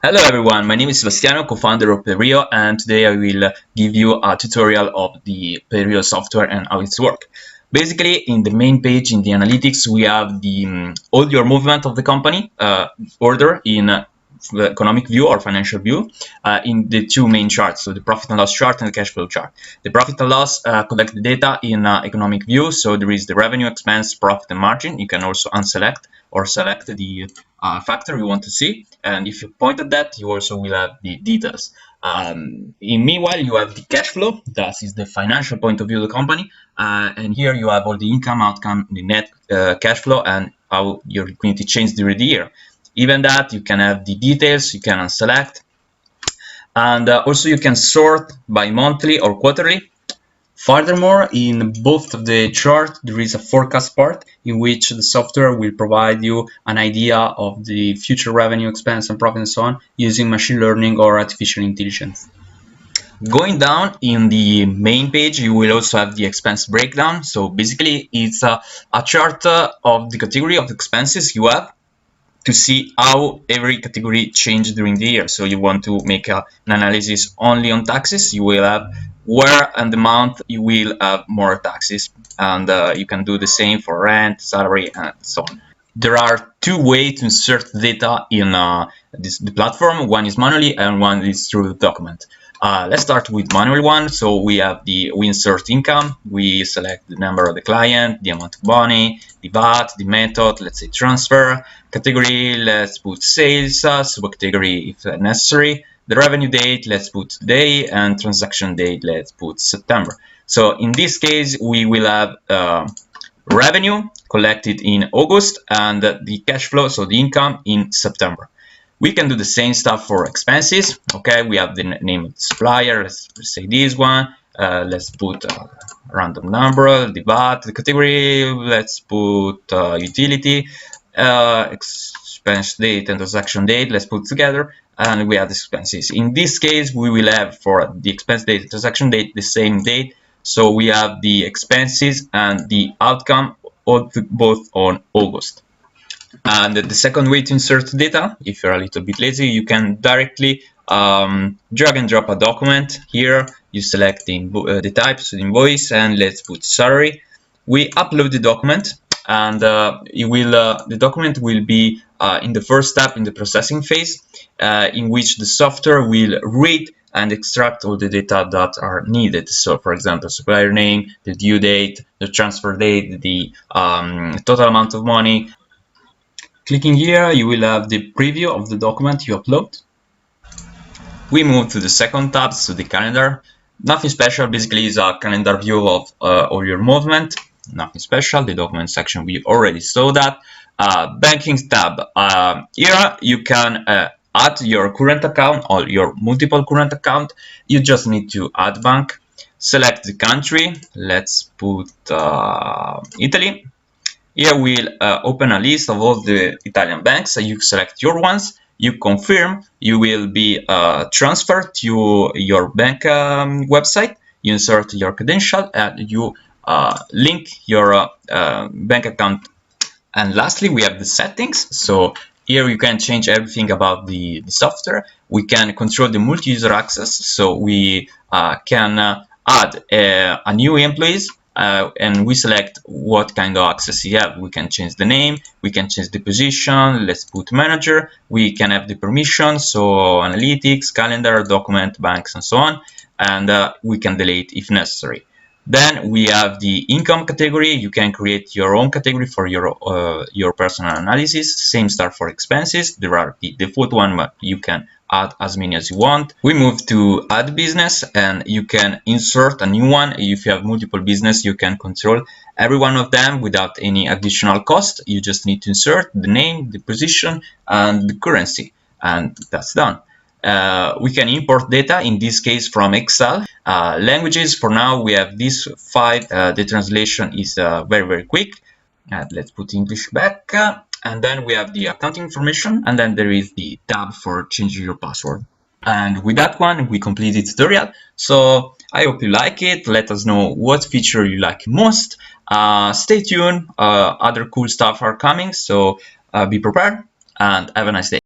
Hello everyone, my name is Sebastiano, co-founder of Pelrio, and today I will give you a tutorial of the Pelrio software and how it's work. Basically, in the main page in the analytics, we have the all your movement of the company order in the economic view or financial view in the two main charts, so the profit and loss chart and the cash flow chart. The profit and loss collect the data in economic view, so there is the revenue, expense, profit and margin. You can also unselect or select the factor you want to see, and if you point at that, you also will have the details. Meanwhile, you have the cash flow, that is the financial point of view of the company, and here you have all the income, outcome, the net cash flow, and how your liquidity changed during the year. Even that, you can have the details, you can unselect, and also you can sort by monthly or quarterly. Furthermore, in both of the chart, there is a forecast part in which the software will provide you an idea of the future revenue, expense, and profit, and so on, using machine learning or artificial intelligence. Going down in the main page, you will also have the expense breakdown. So basically, it's a chart of the category of expenses you have to see how every category changed during the year. So you want to make an analysis only on taxes, you will have where and the month you will have more taxes, and you can do the same for rent, salary, and so on. There are two ways to insert data in the platform. One is manually and one is through the document. Let's start with manual one. So we insert income, we select the number of the client, the amount of money, the VAT, the method, let's say transfer, category, let's put sales, subcategory if necessary, the revenue date, let's put today, and transaction date, let's put September. So in this case, we will have revenue collected in August and the cash flow, so the income, in September. We can do the same stuff for expenses. Okay, we have the name of the supplier, let's say this one, let's put a random number, the VAT, the category, let's put utility, expense date and transaction date, let's put together, and we have the expenses. In this case, we will have for the expense date and transaction date the same date, so we have the expenses and the outcome both on August. And the second way to insert data, if you're a little bit lazy, you can directly drag and drop a document. Here you select the type, so the invoice, and let's put salary. We upload the document, and the document will be in the first step in the processing phase, in which the software will read and extract all the data that are needed. So, for example, supplier name, the due date, the transfer date, the total amount of money. Clicking here, you will have the preview of the document you upload. We move to the second tab, so the calendar. Nothing special, basically is a calendar view of all your movement. Nothing special. The document section, we already saw that. Banking tab. Here you can add your current account or your multiple current account. You just need to add bank. Select the country. Let's put Italy. Here we'll open a list of all the Italian banks. You select your ones, you confirm, you will be transferred to your bank website, you insert your credential, and you link your bank account. And lastly, we have the settings. So here you can change everything about the software. We can control the multi-user access, so we can add a new employees, and we select what kind of access you have. We can change the name, we can change the position, let's put manager, we can have the permission, so analytics, calendar, document, banks, and so on, and we can delete if necessary. Then we have the income category. You can create your own category for your personal analysis. Same stuff for expenses. There are the default one, but you can add as many as you want. We move to add business, and you can insert a new one. If you have multiple business, you can control every one of them without any additional cost. You just need to insert the name, the position, and the currency, and that's done. We can import data, in this case from Excel. Languages, for now we have these 5. The translation is very quick. Let's put English back, and then we have the accounting information, and then there is the tab for changing your password. And with that one, we completed the tutorial. So I hope you like it. Let us know what feature you like most. Stay tuned, other cool stuff are coming, so be prepared and have a nice day.